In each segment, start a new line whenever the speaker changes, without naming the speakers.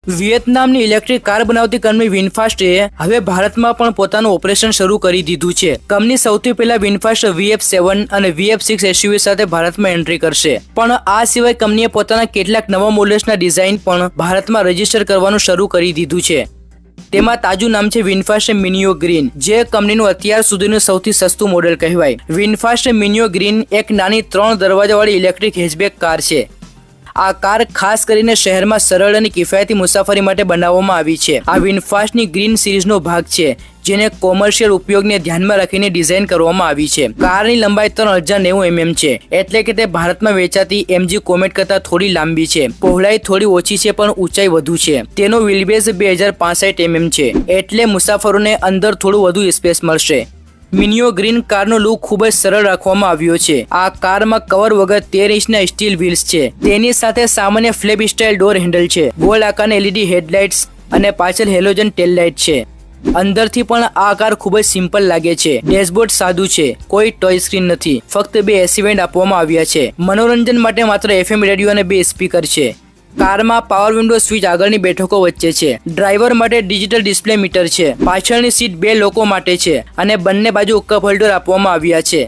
વિયેતનામની electric car બનાવતી company વિનફાસ્ટે હવે ભારતમાં પણ પોતાનું ઓપરેશન શરૂ કરી દીધું છે। કંપની સૌથી પહેલા વિનફાસ્ટ VF7 અને VF6 એસયુવી સાથે ભારતમાં એન્ટ્રી કરશે, પણ આ સિવાય કંપનીએ પોતાના કેટલાક નવા મોડલ્સના ડિઝાઇન પણ ભારતમાં રજીસ્ટર કરવાનું શરૂ કરી દીધું છે। તેમાં તાજું નામ છે વિનફાસ્ટ મિનિયો ગ્રીન, જે કંપનીનું અત્યાર સુધીનું સૌથી સસ્તું મોડેલ કહેવાય। વિનફાસ્ટ મિનિયો ગ્રીન એક નાની 3 દરવાજાવાળી ઇલેક્ટ્રિક હેચબેક કાર છે। આ કાર ખાસ કરીને શહેરમાં સરળ અને કિફાયતી મુસાફરી માટે બનાવવામાં આવી છે। આ વિનફાસ્ટની ગ્રીન સિરીઝનો ભાગ છે, જેને કોમર્શિયલ ઉપયોગને ધ્યાનમાં રાખીને ડિઝાઇન કરવામાં આવી છે। કારની લંબાઈ 3090 mm છે, એટલે કે તે ભારતમાં વેચાતી MG કોમેટ કરતાં થોડી લાંબી છે। પહોળાઈ થોડી ઓછી છે, પણ ઊંચાઈ વધુ છે। તેનો વ્હીલબેઝ 2065 mm છે, એટલે મુસાફરોને અંદર થોડું વધુ સ્પેસ મળશે। મિનિયો ગ્રીન કારનો લુક ખૂબ જ સરળ રાખવામાં આવ્યો છે। આ કારમાં કવર વગર 13 ઇંચના સ્ટીલ વ્હીલ્સ છે। તેની સાથે સામાન્ય ફ્લેપ સ્ટાઇલ ડોર હેન્ડલ છે, ગોળ આકારની LED હેડલાઇટ્સ અને પાછળ હેલોજન ટેલ લાઇટ છે। અંદરથી પણ આ કાર ખૂબ જ સિમ્પલ લાગે છે। ડેશબોર્ડ સાદું છે, કોઈ ટચ સ્ક્રીન નથી, ફક્ત 2 AC વેન્ટ આપવામાં આવ્યા છે। મનોરંજન માટે માત્ર FM રેડિયો અને 2 સ્પીકર છે। કારમાં પાવર વિન્ડો સ્વિચ આગળની બેઠકો વચ્ચે છે। ડ્રાઈવર માટે ડિજિટલ ડિસ્પ્લે મીટર છે। પાછળની સીટ 2 લોકો માટે છે અને બંને બાજુ કપ હોલ્ડર આપવામાં આવ્યા છે।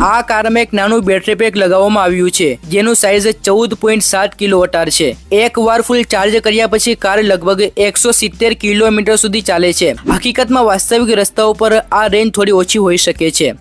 આ કારમાં એક નાનું બેટરી પેક લગાવવામાં આવ્યું છે, જેનું સાઇઝ 14.7 કિલોવોટ છે। એકવાર ફૂલ ચાર્જ કર્યા પછી કાર લગભગ 170 કિલોમીટર સુધી ચાલે છે। હકીકતમાં વાસ્તવિક રસ્તાઓ પર આ રેન્જ થોડી ઓછી હોઈ શકે છે।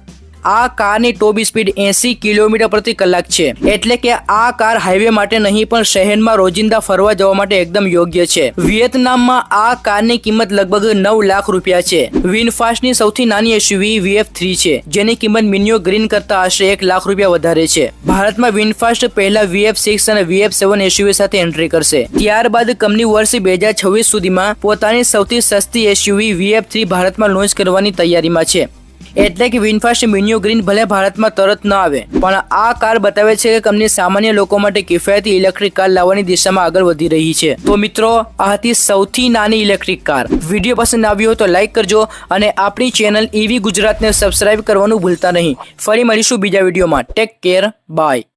આ કારની ટોપ સ્પીડ 80 કિલોમીટર પ્રતિ કલાક છે, એટલે કે આ કાર હાઈવે માટે નહીં પણ શહેરમાં રોજિંદા ફરવા જવા માટે એકદમ યોગ્ય છે। વિયેતનામમાં આ કારની કિંમત લગભગ 9 લાખ રૂપિયા છે। વિનફાસ્ટની સૌથી નાની એસયુવી VF3 છે, જેની કિંમત મિનિયો ગ્રીન કરતા આશરે 1 લાખ રૂપિયા વધારે છે। ભારતમાં વિનફાસ્ટ પહેલા VF6 અને VF7 એસયુવી સાથે એન્ટ્રી કરશે। ત્યારબાદ કંપની વર્ષ 2026 સુધીમાં પોતાની સૌથી સસ્તી એસયુવી VF3 ભારતમાં લોન્ચ કરવાની તૈયારીમાં છે। એટલે કે વિનફાસ્ટ મિનિયો ગ્રીન ભલે ભારતમાં તરત ન આવે, પણ આ કાર બતાવે છે કે કંપની સામાન્ય લોકો માટે કિફાયતી ઇલેક્ટ્રિક કાર લાવવાની દિશામાં આગળ વધી રહી છે। તો મિત્રો, આ હતી સૌથી નાની ઇલેક્ટ્રિક કાર। વિડીયો પસંદ આવ્યો હોય તો લાઈક કરજો અને આપણી ચેનલ EV ગુજરાતને સબસ્ક્રાઇબ કરવાનું ભૂલતા નહીં। ફરી મળીશું બીજા વિડીયોમાં। Take care, by.